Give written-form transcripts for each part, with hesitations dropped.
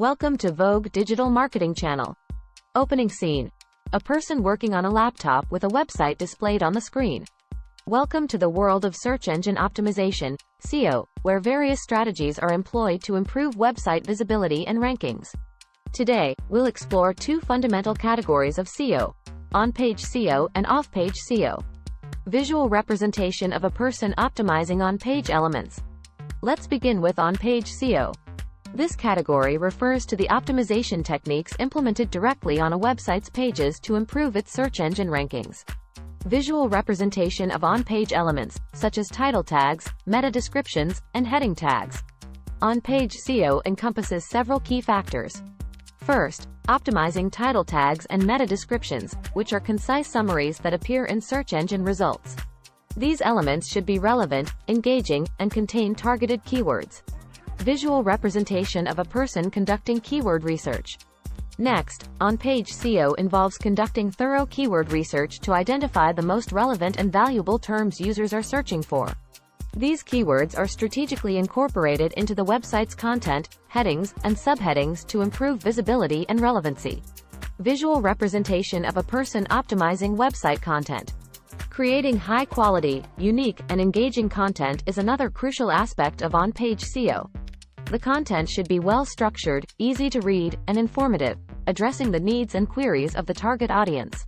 Welcome to Vogue Digital Marketing Channel. Opening scene. A person working on a laptop with a website displayed on the screen. Welcome to the world of search engine optimization, SEO, where various strategies are employed to improve website visibility and rankings. Today, we'll explore two fundamental categories of SEO: on-page SEO and off-page SEO. Visual representation of a person optimizing on-page elements. Let's begin with on-page SEO. This category refers to the optimization techniques implemented directly on a website's pages to improve its search engine rankings. Visual representation of on-page elements, such as title tags, meta descriptions, and heading tags. On-page SEO encompasses several key factors. First, optimizing title tags and meta descriptions, which are concise summaries that appear in search engine results. These elements should be relevant, engaging, and contain targeted keywords. Visual representation of a person conducting keyword research. Next, on-page SEO involves conducting thorough keyword research to identify the most relevant and valuable terms users are searching for. These keywords are strategically incorporated into the website's content, headings, and subheadings to improve visibility and relevancy. Visual representation of a person optimizing website content. Creating high-quality, unique, and engaging content is another crucial aspect of on-page SEO. The content should be well-structured, easy to read, and informative, addressing the needs and queries of the target audience.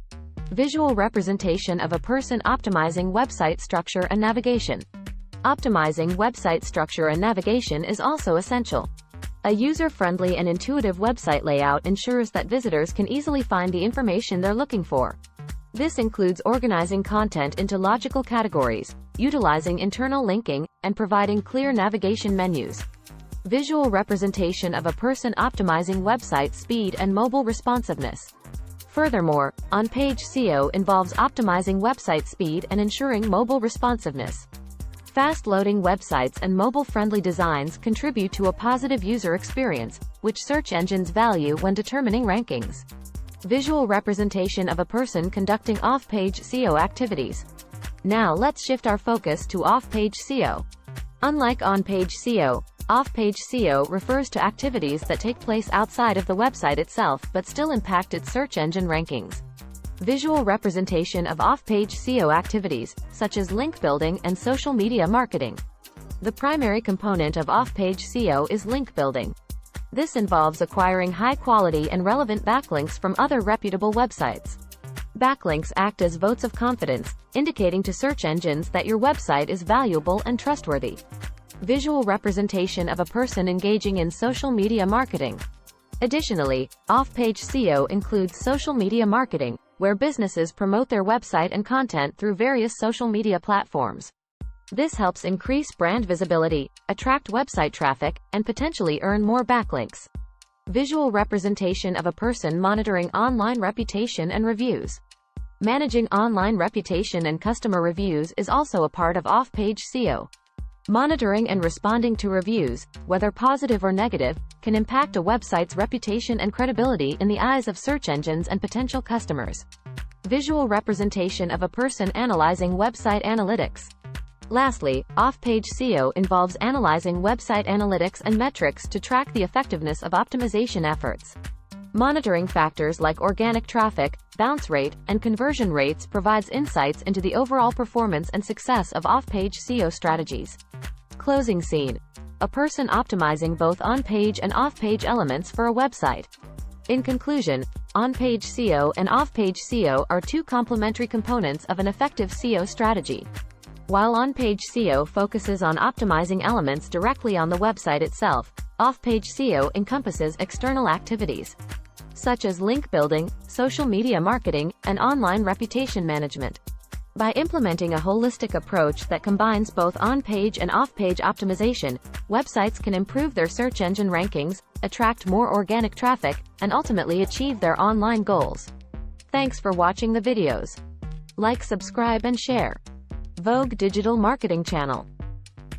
Visual representation of a person optimizing website structure and navigation. Optimizing website structure and navigation is also essential. A user-friendly and intuitive website layout ensures that visitors can easily find the information they're looking for. This includes organizing content into logical categories, utilizing internal linking, and providing clear navigation menus. Visual representation of a person optimizing website speed and mobile responsiveness. Furthermore, on-page SEO involves optimizing website speed and ensuring mobile responsiveness. Fast-loading websites and mobile-friendly designs contribute to a positive user experience, which search engines value when determining rankings. Visual representation of a person conducting off-page SEO activities. Now let's shift our focus to off-page SEO. Unlike on-page SEO, off-page SEO refers to activities that take place outside of the website itself but still impact its search engine rankings. Visual representation of off-page SEO activities, such as link building and social media marketing. The primary component of off-page SEO is link building. This involves acquiring high-quality and relevant backlinks from other reputable websites. Backlinks act as votes of confidence, indicating to search engines that your website is valuable and trustworthy. Visual representation of a person engaging in social media marketing. Additionally, off-page SEO includes social media marketing, where businesses promote their website and content through various social media platforms. This helps increase brand visibility, attract website traffic, and potentially earn more backlinks. Visual representation of a person monitoring online reputation and reviews. Managing online reputation and customer reviews is also a part of off-page SEO. Monitoring and responding to reviews, whether positive or negative, can impact a website's reputation and credibility in the eyes of search engines and potential customers. Visual representation of a person analyzing website analytics. Lastly, off-page SEO involves analyzing website analytics and metrics to track the effectiveness of optimization efforts. Monitoring factors like organic traffic, bounce rate, and conversion rates provides insights into the overall performance and success of off-page SEO strategies. Closing scene. A person optimizing both on-page and off-page elements for a website. In conclusion, on-page SEO and off-page SEO are two complementary components of an effective SEO strategy. While on-page SEO focuses on optimizing elements directly on the website itself, off-page SEO encompasses external activities, such as link building, social media marketing, and online reputation management. By implementing a holistic approach that combines both on-page and off-page optimization, websites can improve their search engine rankings, attract more organic traffic, and ultimately achieve their online goals. Thanks for watching the videos. Like, subscribe, and share. Vogue Digital Marketing Channel.